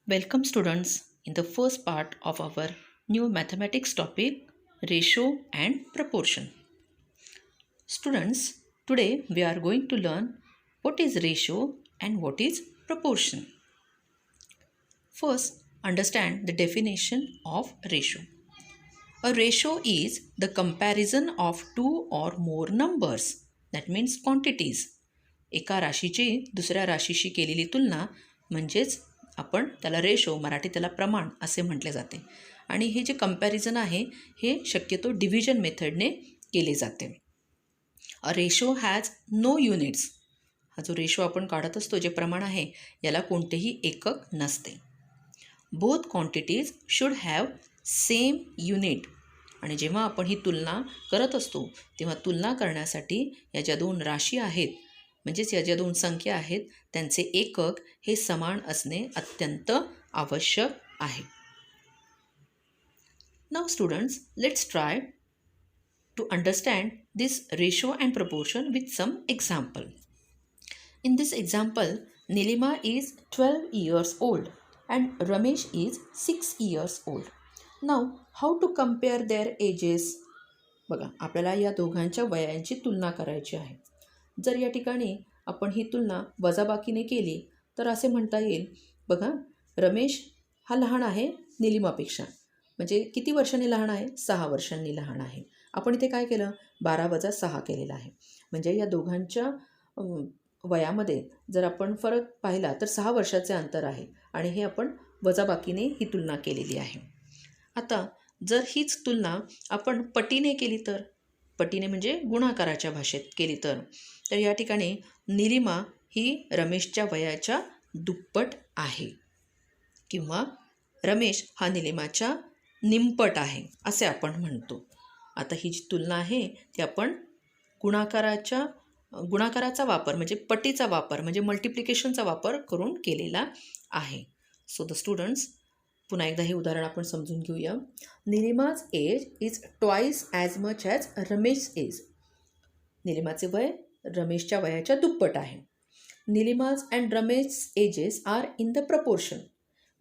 Welcome students in the first part of our new mathematics topic ratio and proportion. Students, today we are going to learn what is ratio and what is proportion. First, understand the definition of ratio. A ratio is the comparison of two or more numbers, that means quantities. एका राशीची दुसऱ्या राशीशी केलेली तुलना म्हणजेच आपण त्याला ratio, Marathi त्याला प्रमाण असे म्हटले जाते. आणि हे जे कंपॅरिझन आहे हे शक्यतो डिव्हिजन मेथडने केले जाते. A ratio has no units. हा जो रेशो आपण काढत असतो, जे प्रमाण आहे, याला कोणतेही एकक नसते. Both quantities should have same unit. आणि जेव्हा आपण ही तुलना करत असतो तेव्हा तुलना करण्यासाठी या ज्या दोन राशी आहेत, म्हणजेच या ज्या दोन संख्या आहेत, त्यांचे एकक हे समान असणे अत्यंत आवश्यक आहे. Now students, let's try to understand this ratio and proportion with some example. In this example, Nilima is 12 years old and Ramesh is 6 years old. Now, how to compare their ages? बघा, आपल्याला या दोघांच्या वयांची तुलना करायची आहे. जर या ठिकाणी आपण ही तुलना वजाबाकीने केली तर असे म्हणता येईल, बघा, रमेश हा लहान आहे निलिमापेक्षा. म्हणजे किती वर्षांनी लहान आहे? 6 वर्षांनी लहान आहे. आपण इथे काय केलं? 12 वजा 6 केलेला आहे. म्हणजे या दोघांच्या वयामध्ये जर आपण फरक पाहिला तर 6 वर्षाचे अंतर आहे आणि हे आपण वजाबाकीने ही तुलना केलेली आहे. आता जर हीच तुलना आपण पटीने केली तर, पटीने म्हणजे गुणाकाराच्या भाषेत केली तर या ठिकाणी निलिमा ही रमेशच्या वयाच्या दुप्पट आहे किंवा रमेश हा निलिमाच्या निमपट आहे असे आपण म्हणतो. आता ही जी तुलना आहे ती आपण गुणाकाराचा वापर म्हणजे पटीचा वापर म्हणजे मल्टिप्लिकेशनचा वापर करून केलेला आहे. सो द स्टुडंट्स, पुन्हा एकदा हे उदाहरण आपण समजून घेऊया. Nilima's age is twice as much as Ramesh age. निलिमाचे वय रमेशच्या वयाच्या दुप्पट आहे. Nilima's and Ramesh ages are in the proportion.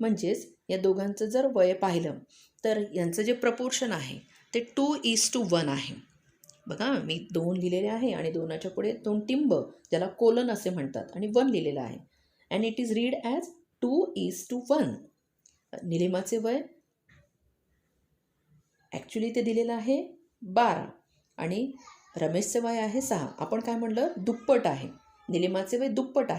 म्हणजेच या दोघांचं जर वय पाहिलं तर यांचं जे प्रपोर्शन आहे ते 2:1 आहे. बघा, मी 2 लिहिलेले आहे आणि 2च्या पुढे 2 टिंब, ज्याला कोलन असे म्हणतात, आणि 1 लिहिलेलं आहे. And it is read as 2:1. निलिमाचे वय ॲक्च्युली ते दिलेलं आहे 12 आणि रमेशचे वय आहे 6. आपण काय म्हणलं? दुप्पट आहे. निलिमाचे वय दुप्पट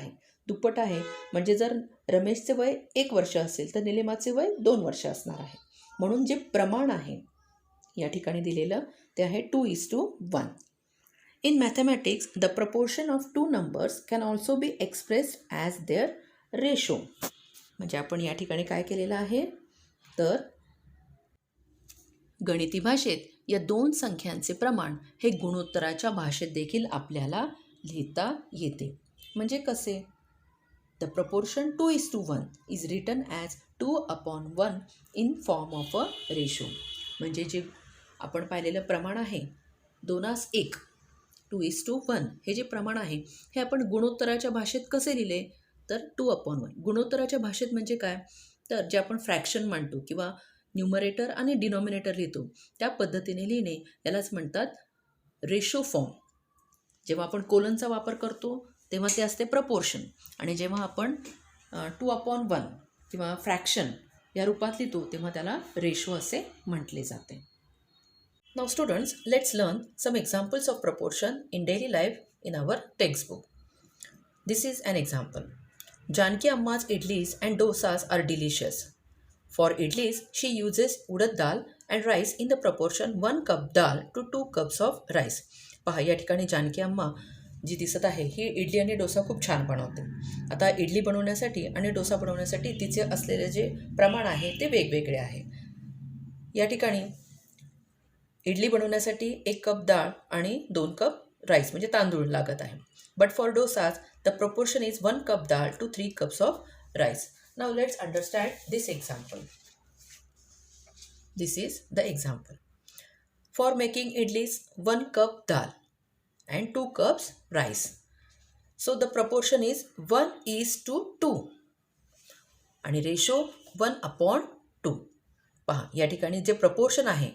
आहे म्हणजे जर रमेशचे वय 1 वर्ष असेल तर निलिमाचे वय 2 वर्ष असणार आहे. म्हणून जे प्रमाण आहे या ठिकाणी दिलेलं ते आहे 2:1. In mathematics the proportion of two numbers can also be expressed as there ratio. म्हणजे आपण या ठिकाणी काय केलेलं आहे तर गणिती भाषेत या दोन संख्यांचे प्रमाण हे गुणोत्तराच्या भाषेत देखील आपल्याला लिहिता येते. म्हणजे कसे? The proportion 2:1 is written as 2/1 in form of a ratio. म्हणजे जे आपण पाहिलेलं प्रमाण आहे 2:1, 2:1 हे जे प्रमाण आहे हे आपण गुणोत्तराच्या भाषेत कसे लिहिले तर 2/1. गुणोत्तराच्या भाषेत म्हणजे काय तर जे आपण फ्रॅक्शन मांडतो किंवा न्यूमरेटर आणि डिनॉमिनेटर लिहितो त्या पद्धतीने लिहिणे यालाच म्हणतात रेशो फॉर्म. जेव्हा आपण कोलनचा वापर करतो तेव्हा ते असते प्रपोर्शन आणि जेव्हा आपण 2/1 किंवा फ्रॅक्शन या रूपात लिहितो तेव्हा त्याला रेशो असे म्हटले जाते. Now students, let's learn some examples of proportion in daily life in our textbook. This is an example. Janki Amma's idlis and dosas are delicious. For idlis, she uses urad dal and rice in the proportion 1 cup dal to 2 cups of rice. पहा, या ठिकाणी जानकी अम्मा जी दिसत आहे ही इडली आणि डोसा खूप छान बनवते. आता इडली बनवण्यासाठी आणि डोसा बनवण्यासाठी तिचे असलेले जे प्रमाण आहे ते वेगवेगळे आहे. या ठिकाणी इडली बनवण्यासाठी 1 कप डाळ आणि 2 कप राईस म्हणजे तांदूळ लागत आहे. But for dosas the proportion is 1 cup dal to 3 cups of rice. Now let's understand this example. This is the example. For making idlis 1 cup डाळ and 2 cups rice. So the proportion is 1:2. आणि ratio 1/2. पहा या ठिकाणी जे प्रपोर्शन आहे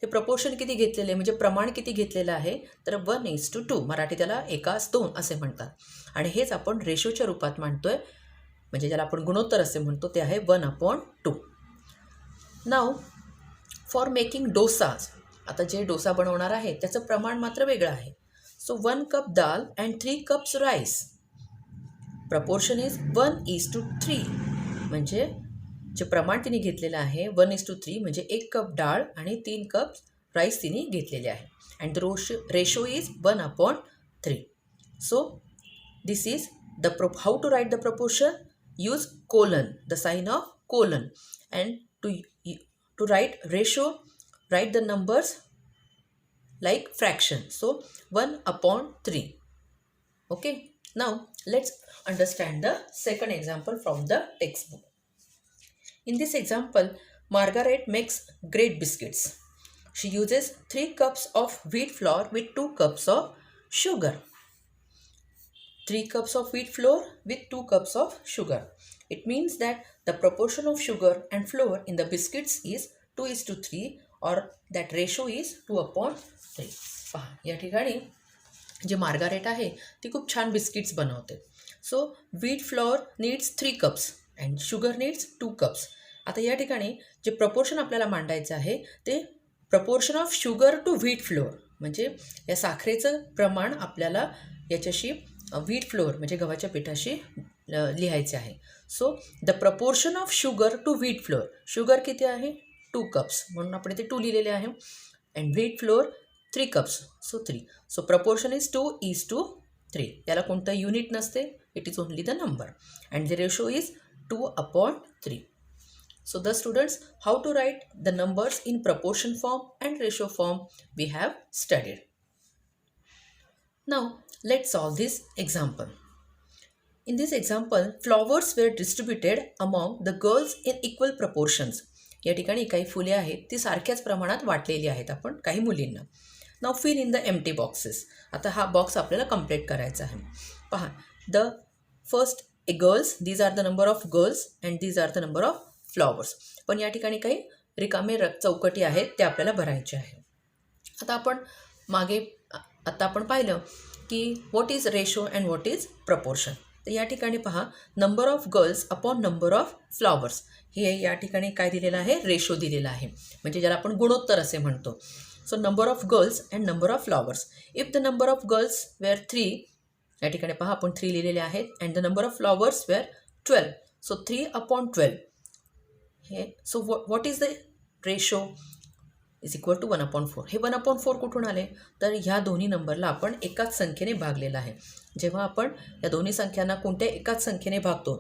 ते proportion किती घेतलेले म्हणजे प्रमाण किती घेतलेलं आहे तर 1:2. मराठी त्याला 1:2 असे म्हणतात. आणि हेच आपण रेशोच्या रूपात मांडतोय म्हणजे ज्याला आपण गुणोत्तर असे म्हणतो ते आहे 1/2. नाव फॉर मेकिंग डोसाज, आता जे डोसा बनवणार आहे त्याचं प्रमाण मात्र वेगळं आहे. So 1 cup dal and 3 cups rice. Proportion is 1:3. म्हणजे जे प्रमाण तिने घेतलेलं आहे 1:3 म्हणजे 1 कप डाळ आणि 3 कप राईस तिने घेतलेले आहे. And the ratio is 1/3. So this is how to write the proportion. Use colon, the sign of colon, and to write ratio, write the numbers like fraction. So 1/3. Okay, now let's understand the second example from the textbook. In this example, Margaret makes great biscuits. She uses 3 cups of wheat flour with 2 cups of sugar. 3 cups of wheat flour with 2 cups of sugar. It means that the proportion of sugar and flour in the biscuits is 2:3, or that ratio is 2/3. पहा या ठिकाणी जी Margaret आहे ती खूप छान biscuits बनवते. So wheat flower needs 3 cups and sugar needs 2 cups. आता या ठिकाणी जे प्रपोर्शन आपल्याला मांडायचं आहे ते proportion of sugar to wheat flour, म्हणजे या साखरेचं प्रमाण आपल्याला याच्याशी व्हीट फ्लोअर म्हणजे गव्हाच्या पिठाशी लिहायचे आहे. So the proportion of sugar to wheat flour, sugar किती आहे 2 cups म्हणून आपण इथे 2 लिहिलेले आहे. And wheat flour 3 cups, so 3. So proportion is 2:3. याला कोणतं युनिट नसते, it is only the number. And the ratio is 2/3. So the students, how to write the numbers in proportion form and ratio form we have studied. Now let's solve this example. In this example, flowers were distributed among the girls in equal proportions. या ठिकाणी काही फुले आहेत ती सारख्याच प्रमाणात वाटलेली आहेत आपण काही मुलींना. Now fill in the empty boxes. आता हा बॉक्स आपल्याला कंप्लीट करायचा आहे. पहा, the first girls, these are the number of girls and these are the number of flowers. पण या ठिकाणी काही रिकामे चौकटी आहेत ते आपल्याला भरायचे आहे. आता आपण पाहिलं की what is ratio and what is proportion. तर या ठिकाणी पहा, number of girls upon number of flowers हे या ठिकाणी काय दिलेलं आहे रेशो दिलेला आहे, म्हणजे ज्याला आपण गुणोत्तर असे म्हणतो. So number of girls and number of flowers. If the number of girls were 3, या ठिकाणी पहा आपण 3 लिहिलेले आहेत. And the number of flowers were 12. So 3/12. So what is the ratio is equal to 1/4. हे 1/4 कुठून आले तर ह्या दोन्ही नंबरला आपण एकाच संख्येने भागलेलं आहे. जेव्हा आपण या दोन्ही संख्यांना कोणत्या एकाच संख्येने भागतो,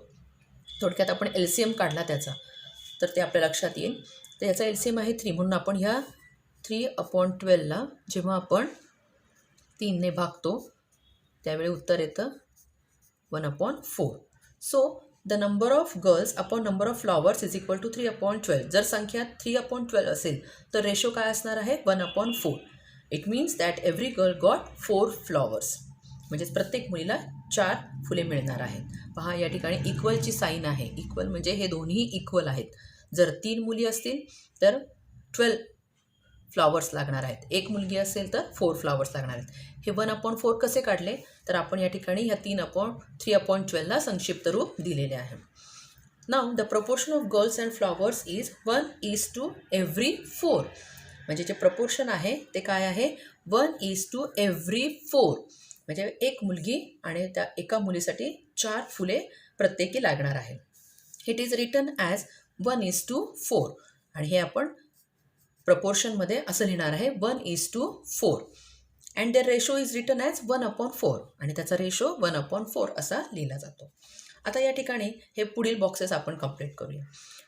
थोडक्यात आपण LCM काढला त्याचा, तर ते आपल्या लक्षात येईल. तर याचा LCM आहे 3, म्हणून आपण ह्या 3/12ला जेव्हा आपण 3ने भागतो त्यावेळी उत्तर येतं 1/4. So the number of girls upon number of flowers is equal to 3/12. जर संख्या 3/12 असेल तर रेशो काय असणार आहे 1/4. It means that every girl got 4 flowers, म्हणजेच प्रत्येक मुलीला 4 फुले मिळणार आहेत. पहा या ठिकाणी इक्वलची साईन आहे. इक्वल म्हणजे हे दोन्ही इक्वल आहेत. जर 3 मुली असतील तर 12 फ्लॉवर्स लागणार आहेत, एक मुलगी असेल तर 4 फ्लॉवर्स लागणार आहेत. हे 1/4 कसे काढले तर आपण या ठिकाणी ह्या 3/12ला संक्षिप्त रूप दिलेले आहे. नाव the proportion of girls and flowers is 1:4. म्हणजे जे प्रपोर्शन आहे ते काय आहे 1:4. म्हणजे एक मुलगी आणि त्या एका मुलीसाठी 4 फुले प्रत्येकी लागणार आहे. इट इज रिटन ॲज 1:4 आणि हे आपण प्रपोर्शनमध्ये असं लिहिणार आहे 1:4. And the ratio is written as 1/4 आणि त्याचा रेशो 1/4 असा लिहिला जातो. आता या ठिकाणी हे पुढील बॉक्सेस आपण कंप्लीट करूया.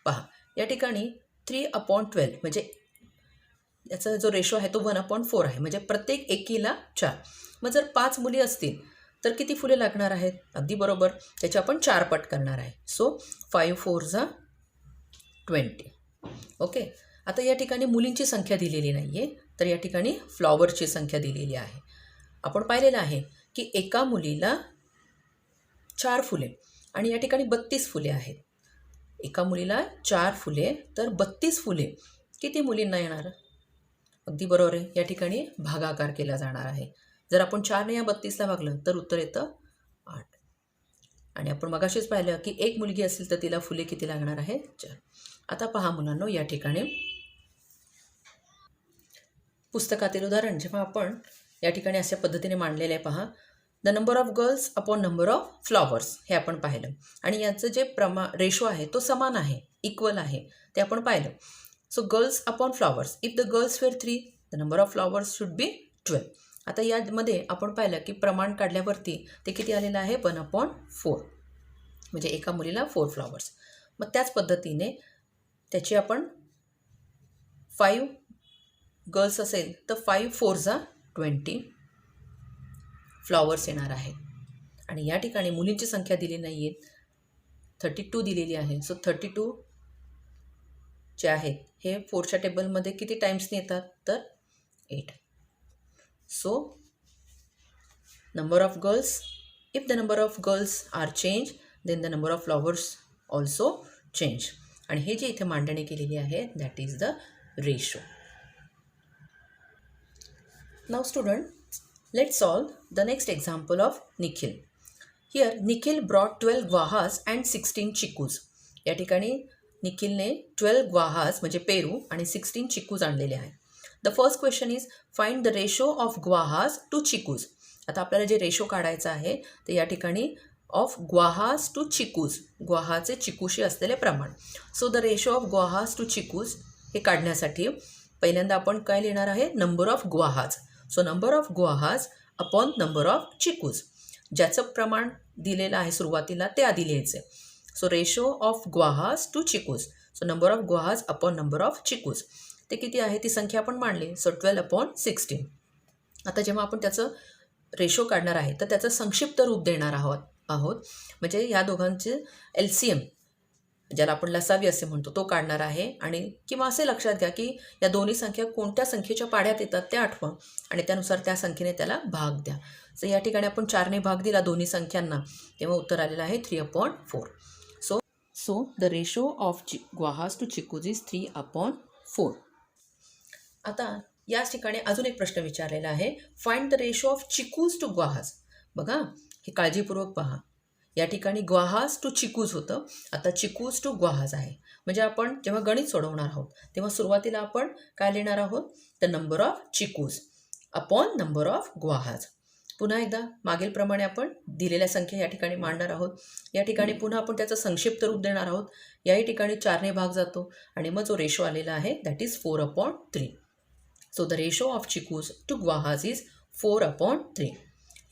पहा या ठिकाणी 3/12 म्हणजे याचा जो रेशो आहे तो 1/4 आहे, म्हणजे प्रत्येक एकीला 4. मग जर 5 मुली असतील तर किती फुले लागणार आहेत, अगदी बरोबर त्याचे आपण 4 पट करणार आहे. सो 5 4 20. ओके. आता या ठिकाणी मुलींची संख्या दिलेली नाही आहे, तर या ठिकाणी फ्लॉवरची संख्या दिलेली आहे. आपण पाहिलेलं आहे की एका मुलीला 4 फुले आणि या ठिकाणी 32 फुले आहेत. एका मुलीला 4 फुले तर 32 फुले किती मुलींना येणार? अगदी बरोबर आहे. या ठिकाणी भागाकार केला जाणार आहे. जर आपण 4ने या 32ला भागलं तर उत्तर येतं 8. आणि आपण मगाशीच पाहिलं की एक मुलगी असेल तर तिला फुले किती लागणार आहे? 4. आता पहा मुलांनो, या ठिकाणी पुस्तकातील उदाहरण जेव्हा आपण या ठिकाणी अशा पद्धतीने मांडलेलं आहे पहा. The number of girls upon number of flowers हे आपण पाहिलं. आणि याचं जे रेशो आहे तो समान आहे, इक्वल आहे, ते आपण पाहिलं. So girls upon flowers, if the girls were 3 the number of flowers should be 12. आता यामध्ये आपण पाहिलं की प्रमाण काढल्यावरती ते किती आलेलं आहे? 1/4. म्हणजे एका मुलीला 4 फ्लॉवर्स. मग त्याच पद्धतीने त्याची आपण 5 गर्ल्स असेल तर 5 4 20 फ्लॉवर्स येणार आहे. आणि या ठिकाणी मुलींची संख्या दिली नाही आहे, 32 दिलेली आहे. सो 32 जे आहेत हे 4च्या टेबलमध्ये किती टाईम्सने येतात? तर 8. So number of girls, if the number of girls are change then the number of flowers also change. आणि हे जे इथे मांडणी केलेली आहे that is the ratio. Now student, let's solve the next example of Nikhil. Here Nikhil brought 12 guavas and 16 chikoos. या ठिकाणी निखिलने 12 guavas म्हणजे पेरू आणि 16 चिकूज आणलेले आहे. The first question is find the ratio of guavas to chikoos. आता आपल्याला जे रेशो काढायचं आहे ते या ठिकाणी ऑफ guavas टू चिकूज, गुआहाचे चिकूशी असलेले प्रमाण. So the ratio of guavas to chikoos हे काढण्यासाठी पहिल्यांदा आपण काय लिहिणार आहे? Number of guavas. So number of guavas upon number of chikoos. ज्याचं प्रमाण दिलेलं आहे सुरुवातीला ते आधी लिहायचं. So ratio of guavas to chikoos. So number of guavas upon number of chikoos ते किती आहे ती संख्या आपण मांडली. सो 12/16. आता जेव्हा आपण त्याचं रेशो काढणार आहे तर त्याचं संक्षिप्त रूप देणार आहोत म्हणजे या दोघांचे LCM ज्याला आपण लसावी असे म्हणतो तो काढणार आहे. आणि किंवा असे लक्षात घ्या की या दोन्ही संख्या कोणत्या संख्येच्या पाड्यात येतात ते आठवा आणि त्यानुसार त्या संख्येने त्याला भाग द्या. सो या ठिकाणी आपण 4ने भाग दिला दोन्ही संख्यांना तेव्हा उत्तर आलेलं आहे 3/4. So the ratio of guavas to chikoos is 3/4. आता याच ठिकाणी अजून एक प्रश्न विचारलेला आहे, find the ratio of chikoos to guavas. बघा हे काळजीपूर्वक पहा. या ठिकाणी गुआहाज टू चिकूज होतं, आता चिकूज टू गुआहाज आहे. म्हणजे आपण जेव्हा गणित सोडवणार आहोत तेव्हा सुरुवातीला आपण काय लिहिणार आहोत? The number of chikoos upon number of guavas. पुन्हा एकदा मागील प्रमाणे आपण दिलेल्या संख्या या ठिकाणी मांडणार आहोत. या ठिकाणी पुन्हा आपण त्याचं संक्षिप्त रूप देणार आहोत. याही ठिकाणी 4ने भाग जातो आणि मग जो रेशो आलेला आहे that is 4/3. So the ratio of chikoos to guavas is 4/3.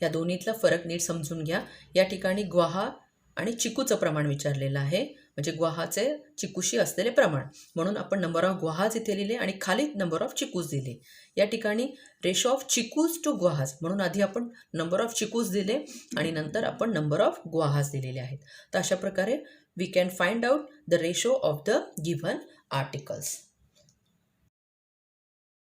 या दोन्हीतला फरक नीट समजून घ्या. या ठिकाणी गुआहा आणि चिकूचं प्रमाण विचारलेलं आहे म्हणजे गुआहाचे चिकूशी असलेले प्रमाण म्हणून आपण नंबर ऑफ गुआहाज इथे लिहिले आणि खाली नंबर ऑफ चिकूज दिले. या ठिकाणी रेशो ऑफ चिकूज टू गुआहाज म्हणून आधी आपण नंबर ऑफ चिकूज दिले आणि नंतर आपण नंबर ऑफ गुआहाज दिलेले आहेत. तर अशा प्रकारे we can find out the ratio of the given articles.